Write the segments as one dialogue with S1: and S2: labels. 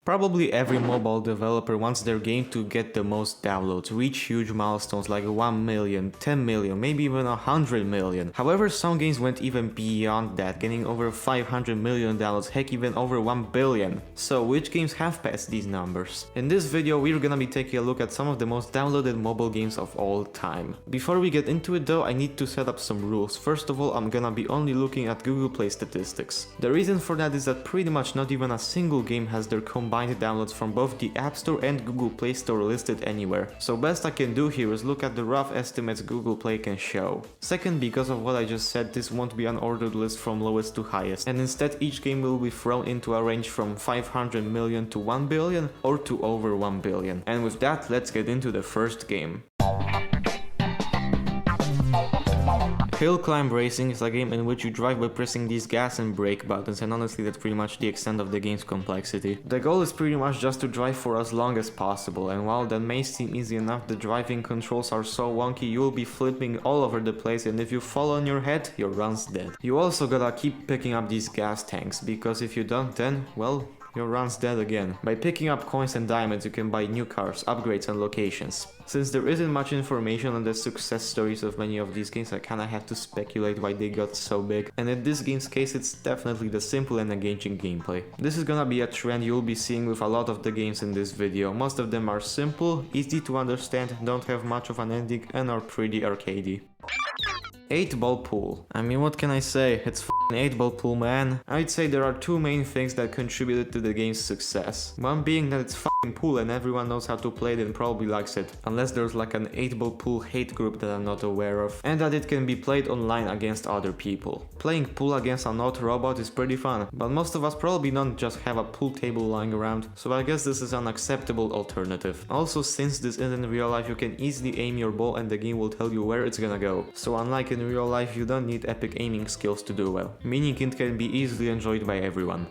S1: Probably every mobile developer wants their game to get the most downloads, reach huge milestones like 1 million, 10 million, maybe even 100 million. However, some games went even beyond that, getting over 500 million downloads, heck even over 1 billion. So which games have passed these numbers? In this video we're gonna be taking a look at some of the most downloaded mobile games of all time. Before we get into it though, I need to set up some rules. First of all, I'm gonna be only looking at Google Play statistics. The reason for that is that pretty much not even a single game has their combined downloads from both the App Store and Google Play Store listed anywhere. So best I can do here is look at the rough estimates Google Play can show. Second, because of what I just said, this won't be an ordered list from lowest to highest, and instead each game will be thrown into a range from 500 million to 1 billion or to over 1 billion. And with that, let's get into the first game. Hill Climb Racing is a game in which you drive by pressing these gas and brake buttons, and honestly that's pretty much the extent of the game's complexity. The goal is pretty much just to drive for as long as possible, and while that may seem easy enough, the driving controls are so wonky you'll be flipping all over the place, and if you fall on your head, your run's dead. You also gotta keep picking up these gas tanks, because if you don't then, well, your run's dead again. By picking up coins and diamonds you can buy new cars, upgrades and locations. Since there isn't much information on the success stories of many of these games, I kinda have to speculate why they got so big. And in this game's case, it's definitely the simple and engaging gameplay. This is gonna be a trend you'll be seeing with a lot of the games in this video. Most of them are simple, easy to understand, don't have much of an ending and are pretty arcadey. 8-ball pool. I mean, what can I say? It's f***ing 8-ball pool, man. I'd say there are two main things that contributed to the game's success. One being that it's f***ing pool and everyone knows how to play it and probably likes it. Unless there's like an 8-ball pool hate group that I'm not aware of. And that it can be played online against other people. Playing pool against an odd robot is pretty fun, but most of us probably don't just have a pool table lying around, so I guess this is an acceptable alternative. Also, since this isn't real life, you can easily aim your ball and the game will tell you where it's gonna go. So unlike in real life, you don't need epic aiming skills to do well, meaning it can be easily enjoyed by everyone.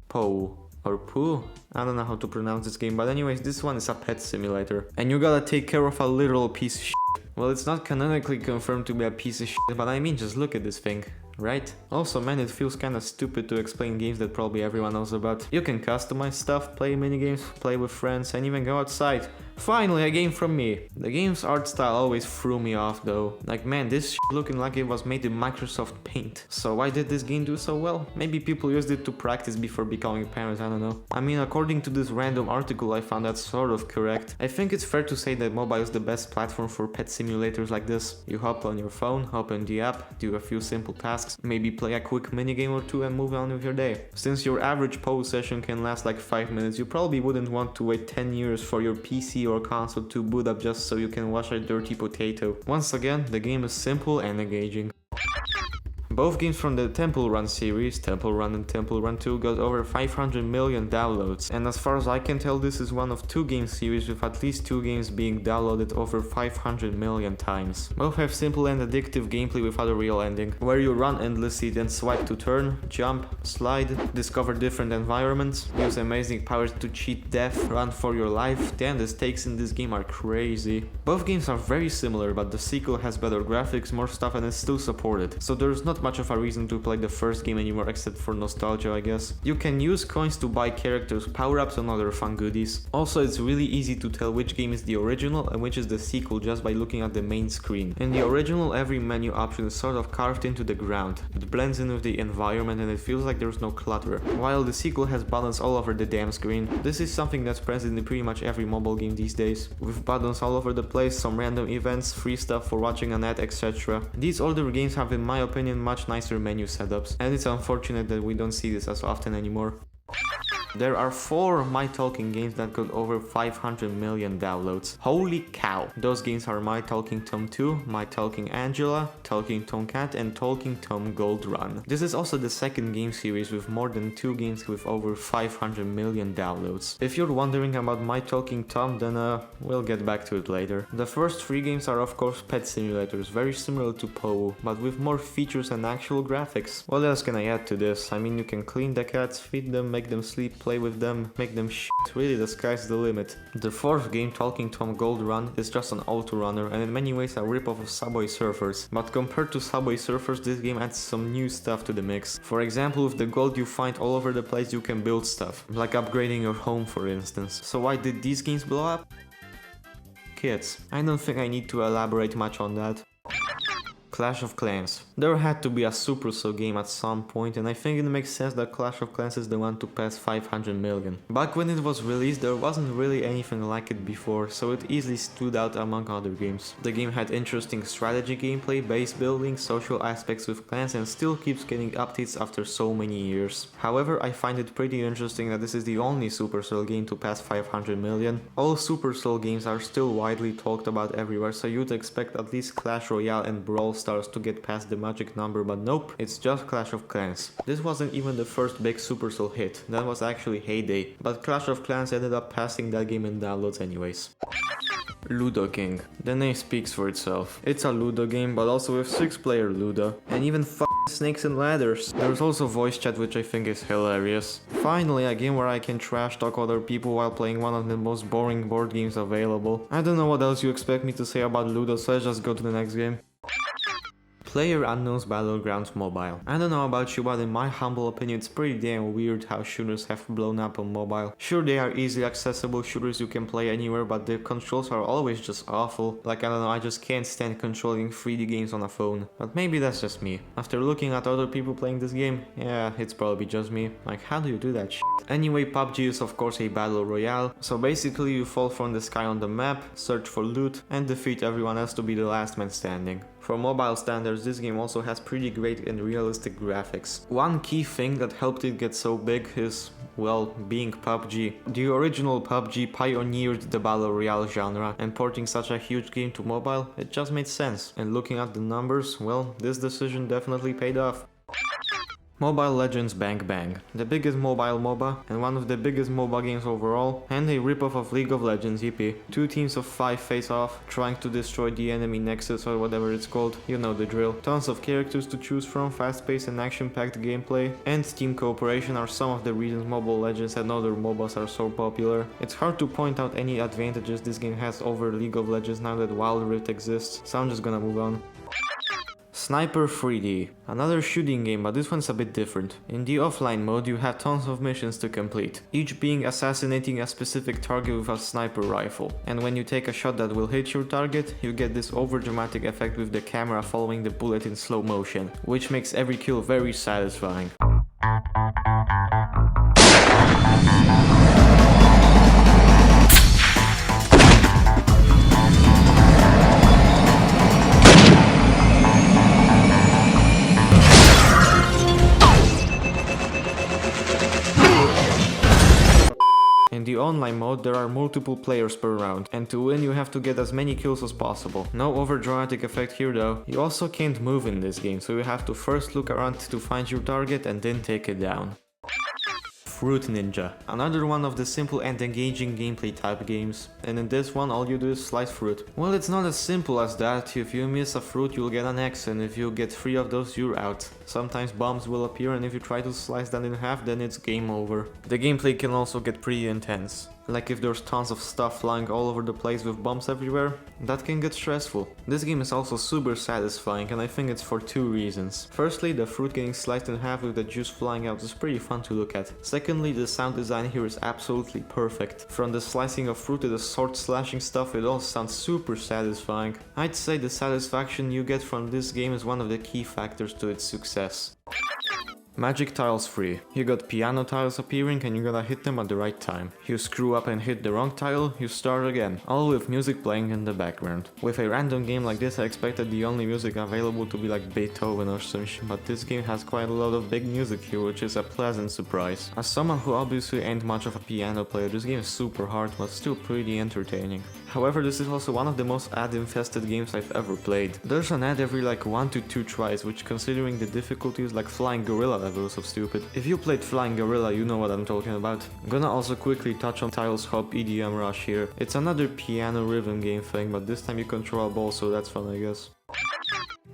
S1: Poe. Or Pooh? I don't know how to pronounce this game, but anyways, this one is a pet simulator. And you gotta take care of a literal piece of shit. Well, it's not canonically confirmed to be a piece of shit, but I mean, just look at this thing. Right? Also, man, it feels kinda stupid to explain games that probably everyone knows about. You can customize stuff, play minigames, play with friends, and even go outside. Finally, a game from me! The game's art style always threw me off though. Like, man, this shit looking like it was made in Microsoft Paint. So why did this game do so well? Maybe people used it to practice before becoming parents, I don't know. I mean, according to this random article I found, that's sort of correct. I think it's fair to say that mobile is the best platform for pet simulators like this. You hop on your phone, open the app, do a few simple tasks, maybe play a quick minigame or two and move on with your day. Since your average pose session can last like 5 minutes, you probably wouldn't want to wait 10 years for your PC or console to boot up just so you can wash a dirty potato. Once again, the game is simple and engaging. Both games from the Temple Run series, Temple Run and Temple Run 2, got over 500 million downloads, and as far as I can tell, this is one of two game series with at least two games being downloaded over 500 million times. Both have simple and addictive gameplay without a real ending, where you run endlessly, then swipe to turn, jump, slide, discover different environments, use amazing powers to cheat death, run for your life. Damn, the stakes in this game are crazy. Both games are very similar, but the sequel has better graphics, more stuff, and is still supported, so there's not much of a reason to play the first game anymore except for nostalgia, I guess. You can use coins to buy characters, power-ups and other fun goodies. Also, it's really easy to tell which game is the original and which is the sequel just by looking at the main screen. In the original, every menu option is sort of carved into the ground. It blends in with the environment and it feels like there's no clutter, while the sequel has buttons all over the damn screen. This is something that's present in pretty much every mobile game these days, with buttons all over the place, some random events, free stuff for watching an ad, etc. These older games have, in my opinion, much nicer menu setups, and it's unfortunate that we don't see this as often anymore. There are 4 My Talking games that got over 500 million downloads. Holy cow! Those games are My Talking Tom 2, My Talking Angela, Talking Tom Cat, and Talking Tom Gold Run. This is also the second game series with more than 2 games with over 500 million downloads. If you're wondering about My Talking Tom, then we'll get back to it later. The first 3 games are of course pet simulators, very similar to Poe, but with more features and actual graphics. What else can I add to this? I mean, you can clean the cats, feed them, make them sleep, play with them, make them shit, really the sky's the limit. The fourth game, Talking Tom Gold Run, is just an auto runner and in many ways a rip-off of Subway Surfers. But compared to Subway Surfers, this game adds some new stuff to the mix. For example, with the gold you find all over the place you can build stuff, like upgrading your home for instance. So why did these games blow up? Kids. I don't think I need to elaborate much on that. Clash of Clans. There had to be a Supercell game at some point, and I think it makes sense that Clash of Clans is the one to pass 500 million. Back when it was released there wasn't really anything like it before, so it easily stood out among other games. The game had interesting strategy gameplay, base building, social aspects with clans, and still keeps getting updates after so many years. However, I find it pretty interesting that this is the only Supercell game to pass 500 million. All Supercell games are still widely talked about everywhere, so you'd expect at least Clash Royale and Brawl Stars to get past the magic number, but nope, it's just Clash of Clans. This wasn't even the first big Supercell hit, that was actually Heyday, but Clash of Clans ended up passing that game in downloads anyways. Ludo King. The name speaks for itself. It's a Ludo game, but also with 6-player Ludo, and even snakes and ladders. There's also voice chat, which I think is hilarious. Finally, a game where I can trash talk other people while playing one of the most boring board games available. I don't know what else you expect me to say about Ludo, so let's just go to the next game. PlayerUnknown's Battlegrounds Mobile. I don't know about you, but in my humble opinion it's pretty damn weird how shooters have blown up on mobile. Sure, they are easily accessible shooters you can play anywhere, but the controls are always just awful. Like, I don't know, I just can't stand controlling 3D games on a phone. But maybe that's just me. After looking at other people playing this game, yeah, it's probably just me. Like, how do you do that shit? Anyway, PUBG is of course a battle royale, so basically you fall from the sky on the map, search for loot, and defeat everyone else to be the last man standing. For mobile standards, this game also has pretty great and realistic graphics. One key thing that helped it get so big is, well, being PUBG. The original PUBG pioneered the battle royale genre, and porting such a huge game to mobile, it just made sense. And looking at the numbers, well, this decision definitely paid off. Mobile Legends Bang Bang, the biggest mobile MOBA and one of the biggest MOBA games overall, and a ripoff of League of Legends EP. 2 teams of 5 face off, trying to destroy the enemy nexus or whatever it's called, you know the drill. Tons of characters to choose from, fast-paced and action-packed gameplay, and team cooperation are some of the reasons Mobile Legends and other MOBAs are so popular. It's hard to point out any advantages this game has over League of Legends now that Wild Rift exists, so I'm just gonna move on. Sniper 3D. Another shooting game, but this one's a bit different. In the offline mode you have tons of missions to complete, each being assassinating a specific target with a sniper rifle. And when you take a shot that will hit your target, you get this overdramatic effect with the camera following the bullet in slow motion, which makes every kill very satisfying. In the online mode there are multiple players per round, and to win you have to get as many kills as possible. No overdramatic effect here though. You also can't move in this game, so you have to first look around to find your target and then take it down. Fruit Ninja. Another one of the simple and engaging gameplay type games, and in this one all you do is slice fruit. Well, it's not as simple as that. If you miss a fruit you'll get an X, and if you get 3 of those you're out. Sometimes bombs will appear, and if you try to slice that in half then it's game over. The gameplay can also get pretty intense. Like if there's tons of stuff flying all over the place with bombs everywhere, that can get stressful. This game is also super satisfying, and I think it's for 2 reasons. Firstly, the fruit getting sliced in half with the juice flying out is pretty fun to look at. Secondly, the sound design here is absolutely perfect. From the slicing of fruit to the sword slashing stuff, it all sounds super satisfying. I'd say the satisfaction you get from this game is one of the key factors to its success. Magic tiles free. You got piano tiles appearing and you gotta hit them at the right time. You screw up and hit the wrong tile, you start again, all with music playing in the background. With a random game like this I expected the only music available to be like Beethoven or some shit, but this game has quite a lot of big music here, which is a pleasant surprise. As someone who obviously ain't much of a piano player, this game is super hard but still pretty entertaining. However, this is also one of the most ad-infested games I've ever played. There's an ad every like 1 to 2 tries, which considering the difficulty is like Flying Gorilla levels of stupid. If you played Flying Gorilla, you know what I'm talking about. I'm gonna also quickly touch on Tiles Hop EDM Rush here. It's another piano rhythm game thing, but this time you control a ball, so that's fun I guess.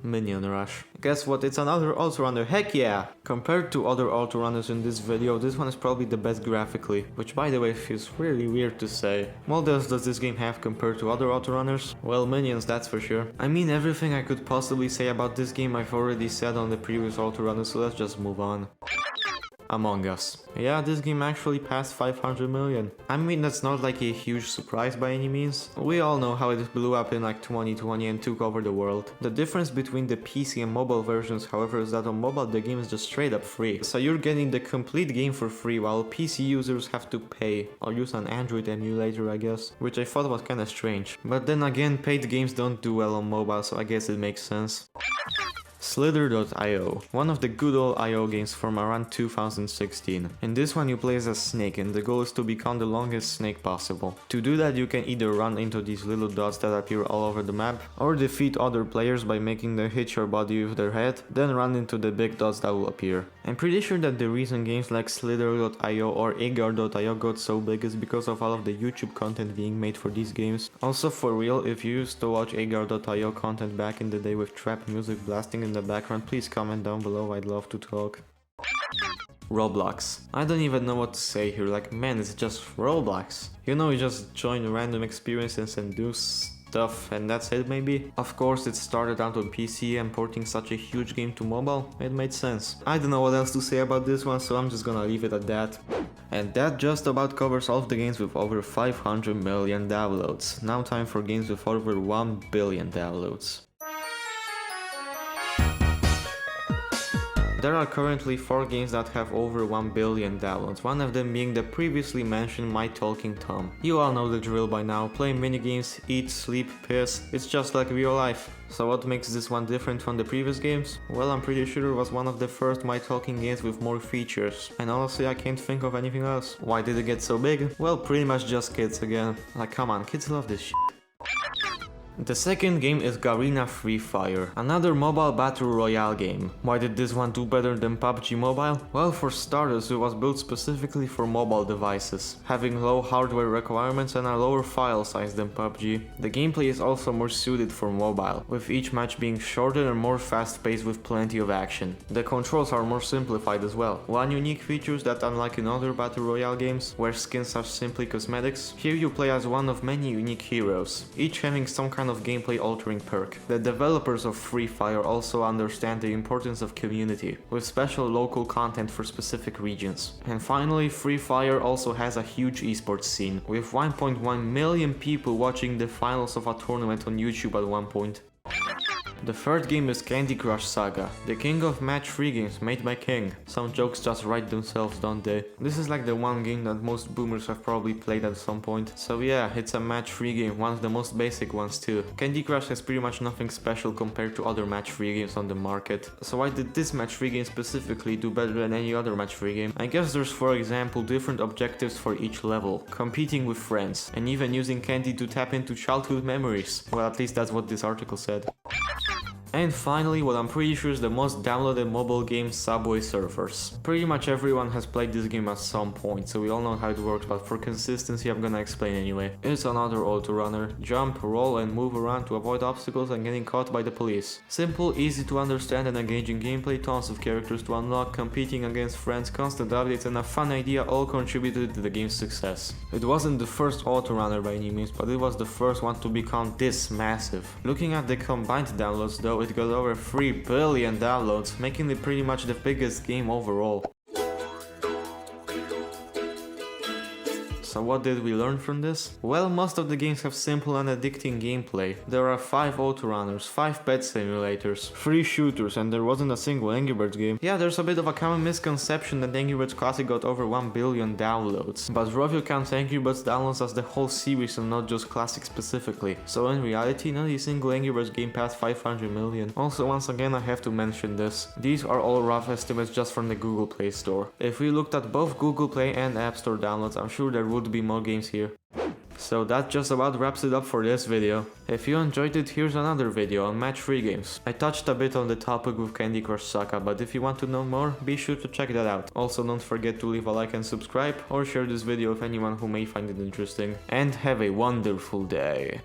S1: Minion Rush. Guess what, it's another autorunner, heck yeah! Compared to other autorunners in this video, this one is probably the best graphically, which by the way feels really weird to say. What else does this game have compared to other autorunners? Well, minions, that's for sure. I mean, everything I could possibly say about this game I've already said on the previous autorunner, so let's just move on. Among Us. Yeah, this game actually passed 500 million. I mean, that's not like a huge surprise by any means. We all know how it blew up in like 2020 and took over the world. The difference between the PC and mobile versions, however, is that on mobile the game is just straight up free. So you're getting the complete game for free, while PC users have to pay, or use an Android emulator I guess, which I thought was kinda strange. But then again, paid games don't do well on mobile, so I guess it makes sense. Slither.io, one of the good old IO games from around 2016. In this one you play as a snake and the goal is to become the longest snake possible. To do that you can either run into these little dots that appear all over the map, or defeat other players by making them hit your body with their head, then run into the big dots that will appear. I'm pretty sure that the reason games like Slither.io or Agar.io got so big is because of all of the YouTube content being made for these games. Also, for real, if you used to watch Agar.io content back in the day with trap music blasting in the background, please comment down below, I'd love to talk. Roblox. I don't even know what to say here, like man, it's just Roblox. You know, you just join random experiences and do stuff and that's it maybe. Of course it started out on PC and porting such a huge game to mobile, it made sense. I don't know what else to say about this one, so I'm just gonna leave it at that. And that just about covers all of the games with over 500 million downloads. Now time for games with over 1 billion downloads. There are currently 4 games that have over 1 billion downloads, one of them being the previously mentioned My Talking Tom. You all know the drill by now, play minigames, eat, sleep, piss, it's just like real life. So what makes this one different from the previous games? Well, I'm pretty sure it was one of the first My Talking games with more features, and honestly I can't think of anything else. Why did it get so big? Well, pretty much just kids again. Like come on, kids love this shit. The second game is Garena Free Fire, another mobile battle royale game. Why did this one do better than PUBG Mobile? Well, for starters, it was built specifically for mobile devices, having low hardware requirements and a lower file size than PUBG. The gameplay is also more suited for mobile, with each match being shorter and more fast-paced with plenty of action. The controls are more simplified as well. One unique feature is that unlike in other battle royale games, where skins are simply cosmetics, here you play as one of many unique heroes, each having some kind of gameplay altering perk. The developers of Free Fire also understand the importance of community, with special local content for specific regions. And finally, Free Fire also has a huge esports scene, with 1.1 million people watching the finals of a tournament on YouTube at one point. The third game is Candy Crush Saga, the king of match-3 games made by King. Some jokes just write themselves, don't they? This is like the one game that most boomers have probably played at some point. So yeah, it's a match-3 game, one of the most basic ones too. Candy Crush has pretty much nothing special compared to other match-3 games on the market. So why did this match-3 game specifically do better than any other match-3 game? I guess there's, for example, different objectives for each level, competing with friends, and even using candy to tap into childhood memories. Well, at least that's what this article said. And finally, what I'm pretty sure is the most downloaded mobile game, Subway Surfers. Pretty much everyone has played this game at some point, so we all know how it works, but for consistency I'm gonna explain anyway. It's another autorunner. Jump, roll and move around to avoid obstacles and getting caught by the police. Simple, easy to understand and engaging gameplay, tons of characters to unlock, competing against friends, constant updates and a fun idea all contributed to the game's success. It wasn't the first autorunner by any means, but it was the first one to become this massive. Looking at the combined downloads though, it got over 3 billion downloads, making it pretty much the biggest game overall. So what did we learn from this? Well, most of the games have simple and addicting gameplay. There are 5 autorunners, 5 pet simulators, 3 shooters, and there wasn't a single Angry Birds game. Yeah, there's a bit of a common misconception that Angry Birds Classic got over 1 billion downloads. But Rovio counts Angry Birds downloads as the whole series and not just Classic specifically. So in reality, not a single Angry Birds game passed 500 million. Also, once again, I have to mention this. These are all rough estimates just from the Google Play Store. If we looked at both Google Play and App Store downloads, I'm sure there would be more games here. So that just about wraps it up for this video. If you enjoyed it, here's another video on match-3 games. I touched a bit on the topic with Candy Crush Saga, but if you want to know more, be sure to check that out. Also, don't forget to leave a like and subscribe, or share this video with anyone who may find it interesting. And have a wonderful day.